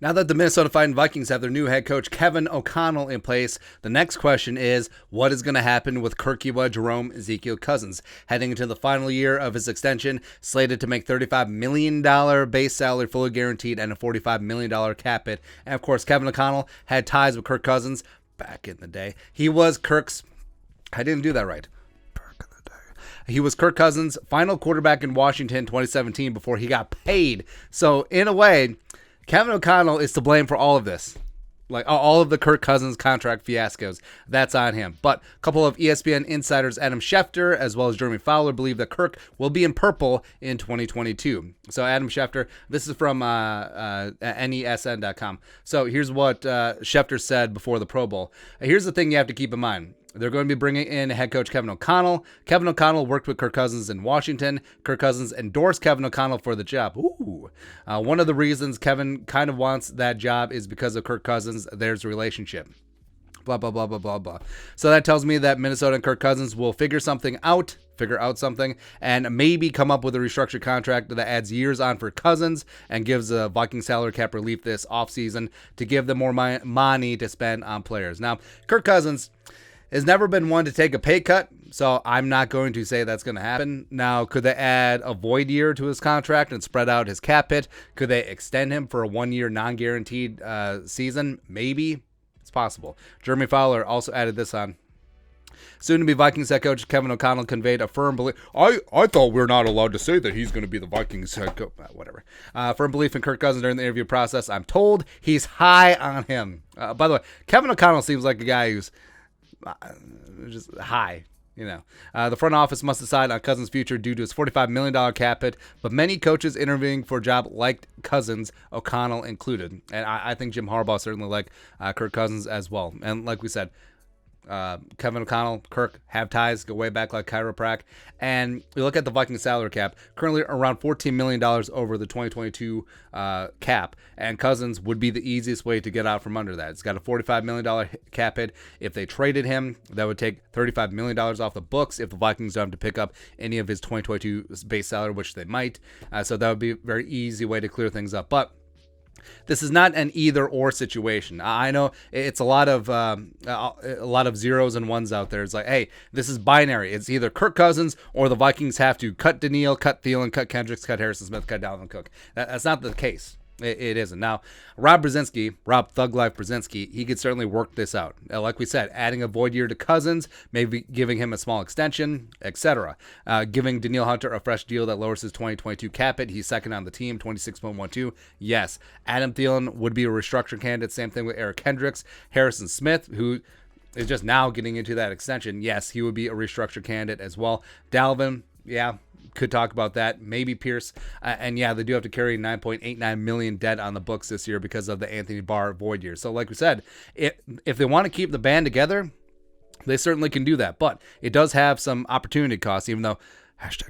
Now that the Minnesota Vikings have their new head coach, Kevin O'Connell, in place, the next question is, what is going to happen with Kirk Jerome Cousins? Heading into the final year of his extension, slated to make $35 million base salary, fully guaranteed, and a $45 million cap hit. And of course, Kevin O'Connell had ties with Kirk Cousins back in the day. He was Kirk's... I didn't do that right. He was Kirk Cousins' final quarterback in Washington 2017 before he got paid. So, in a way, Kevin O'Connell is to blame for all of this. Like, all of the Kirk Cousins contract fiascos. That's on him. But a couple of ESPN insiders, Adam Schefter, as well as Jeremy Fowler, believe that Kirk will be in purple in 2022. So, Adam Schefter, this is from NESN.com. So, here's what Schefter said before the Pro Bowl. Here's the thing you have to keep in mind. They're going to be bringing in head coach Kevin O'Connell. Kevin O'Connell worked with Kirk Cousins in Washington. Kirk Cousins endorsed Kevin O'Connell for the job. Ooh. One of the reasons Kevin kind of wants that job is because of Kirk Cousins. There's a relationship. Blah, blah, blah, blah, blah, blah. So that tells me that Minnesota and Kirk Cousins will figure out something, and maybe come up with a restructured contract that adds years on for Cousins and gives the Vikings salary cap relief this offseason to give them more money to spend on players. Now, Kirk Cousins has never been one to take a pay cut, so I'm not going to say that's going to happen. Now, could they add a void year to his contract and spread out his cap hit? Could they extend him for a 1-year non-guaranteed season? Maybe. It's possible. Jeremy Fowler also added this on. Soon-to-be Vikings head coach Kevin O'Connell conveyed a firm belief. I thought we're not allowed to say that he's going to be the Vikings head coach. Whatever. Firm belief in Kirk Cousins during the interview process. I'm told he's high on him. By the way, Kevin O'Connell seems like a guy who's just high, you know. The front office must decide on Cousins' future due to his $45 million cap hit, but many coaches interviewing for a job liked Cousins, O'Connell included. And I think Jim Harbaugh certainly liked Kirk Cousins as well. And like we said, Kevin O'Connell, Kirk have ties, go way back like chiropractic. And you look at the Viking salary cap, currently around $14 million over the 2022 cap, and Cousins would be the easiest way to get out from under that. It's got a $45 million cap hit. If they traded him, that would take $35 million off the books if the Vikings don't have to pick up any of his 2022 base salary, which they might. So that would be a very easy way to clear things up. But this is not an either-or situation. I know it's a lot of zeros and ones out there. It's like, hey, this is binary. It's either Kirk Cousins or the Vikings have to cut Daniil, cut Thielen, cut Kendricks, cut Harrison Smith, cut Dalvin Cook. That's not the case. It isn't. Now, Rob Thug Life Brzezinski, he could certainly work this out. Like we said, adding a void year to Cousins, maybe giving him a small extension, etc. Giving Daniil Hunter a fresh deal that lowers his 2022 cap hit. He's second on the team, 26.12. Yes. Adam Thielen would be a restructuring candidate. Same thing with Eric Kendricks. Harrison Smith, who is just now getting into that extension. Yes, he would be a restructured candidate as well. Dalvin, yeah, could talk about that. Maybe Pierce. And yeah, they do have to carry $9.89 million debt on the books this year because of the Anthony Barr void year. So like we said, if they want to keep the band together, they certainly can do that. But it does have some opportunity costs, even though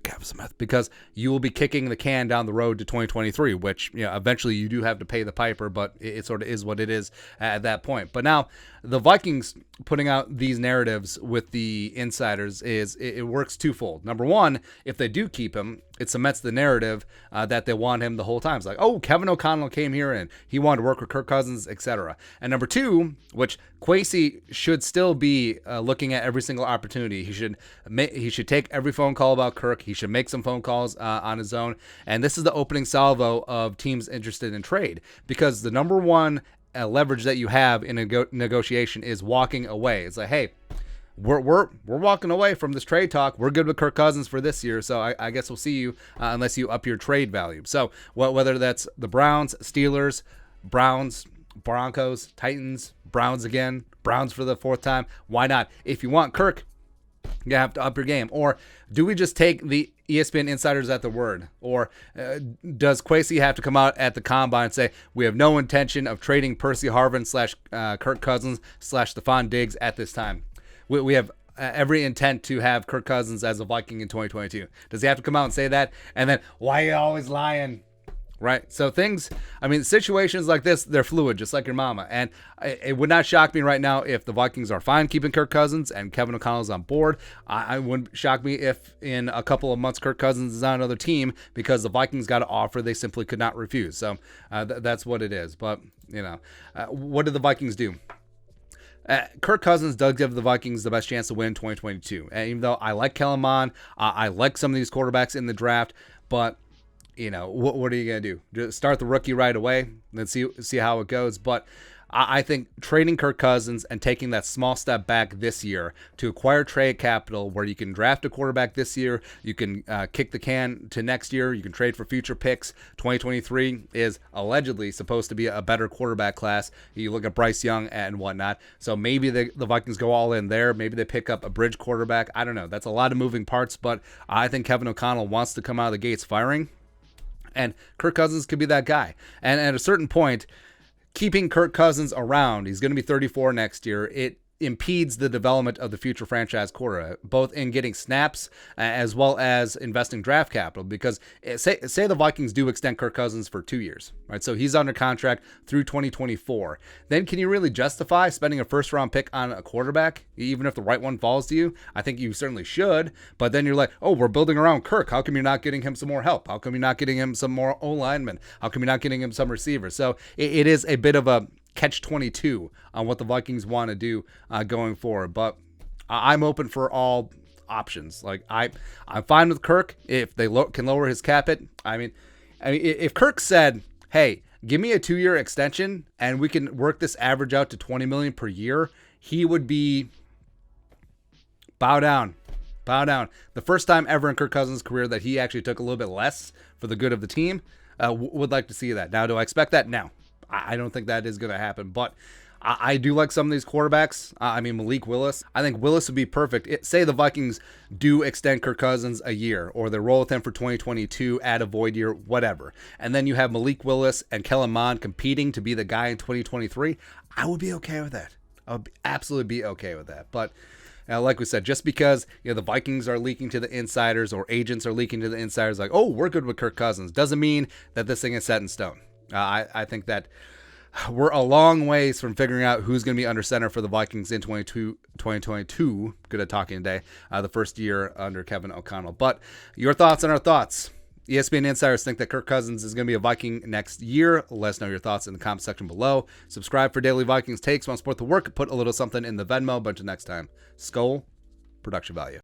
Kevin Smith, because you will be kicking the can down the road to 2023, which, you know, eventually you do have to pay the piper, but it sort of is what it is at that point. But now the Vikings putting out these narratives with the insiders it works twofold. Number one, if they do keep him, it cements the narrative that they want him the whole time. It's like, oh, Kevin O'Connell came here and he wanted to work with Kirk Cousins, etc. And number two, which Kwesi should still be looking at every single opportunity. He should take every phone call about Kirk. He should make some phone calls on his own. And this is the opening salvo of teams interested in trade, because the number one leverage that you have in a negotiation is walking away. It's like, hey, we're walking away from this trade talk. We're good with Kirk Cousins for this year, so I guess we'll see you unless you up your trade value. So whether that's the Browns, Steelers, Browns, Broncos, Titans, Browns again, Browns for the fourth time, why not? If you want Kirk, you have to up your game. Or do we just take the ESPN insiders at their word? Or does Kwesi have to come out at the combine and say, we have no intention of trading Percy Harvin / Kirk Cousins / Stephon Diggs at this time? We have every intent to have Kirk Cousins as a Viking in 2022. Does he have to come out and say that? And then, why are you always lying? Right. So situations like this, they're fluid, just like your mama. And it would not shock me right now if the Vikings are fine keeping Kirk Cousins and Kevin O'Connell's on board. I wouldn't shock me if in a couple of months Kirk Cousins is on another team because the Vikings got an offer they simply could not refuse. So that's what it is. But, what did the Vikings do? Kirk Cousins does give the Vikings the best chance to win 2022. And even though I like Kellen Mond, I like some of these quarterbacks in the draft, but what are you going to do? Just start the rookie right away and see how it goes. But I think trading Kirk Cousins and taking that small step back this year to acquire trade capital where you can draft a quarterback this year, you can kick the can to next year, you can trade for future picks. 2023 is allegedly supposed to be a better quarterback class. You look at Bryce Young and whatnot. So maybe the Vikings go all in there. Maybe they pick up a bridge quarterback. I don't know. That's a lot of moving parts, but I think Kevin O'Connell wants to come out of the gates firing. And Kirk Cousins could be that guy. And at a certain point, keeping Kirk Cousins around, he's going to be 34 next year, it impedes the development of the future franchise quarterback, both in getting snaps as well as investing draft capital. Because say the Vikings do extend Kirk Cousins for 2 years, right? So he's under contract through 2024. Then can you really justify spending a first-round pick on a quarterback, even if the right one falls to you? I think you certainly should. But then you're like, oh, we're building around Kirk. How come you're not getting him some more help? How come you're not getting him some more O-linemen? How come you're not getting him some receivers? So it is a bit of a catch-22 on what the Vikings want to do going forward. But I'm open for all options. Like I'm fine with Kirk if they can lower his cap hit. I mean, if Kirk said, "Hey, give me a 2-year extension and we can work this average out to $20 million per year," he would be bow down. The first time ever in Kirk Cousins' career that he actually took a little bit less for the good of the team. Would like to see that. Now, do I expect that? No. I don't think that is going to happen, but I do like some of these quarterbacks. Malik Willis. I think Willis would be perfect. Say the Vikings do extend Kirk Cousins a year, or they roll with him for 2022, add a void year, whatever. And then you have Malik Willis and Kellen Mond competing to be the guy in 2023. I would be okay with that. I would absolutely be okay with that. But like we said, just because the Vikings are leaking to the insiders or agents are leaking to the insiders, like, oh, we're good with Kirk Cousins, doesn't mean that this thing is set in stone. I think that we're a long ways from figuring out who's going to be under center for the Vikings in 2022. Good at talking today. The first year under Kevin O'Connell. But your thoughts on our thoughts. ESPN insiders think that Kirk Cousins is going to be a Viking next year. Let us know your thoughts in the comment section below. Subscribe for daily Vikings takes. Want to support the work? Put a little something in the Venmo. But until next time, Skol, production value.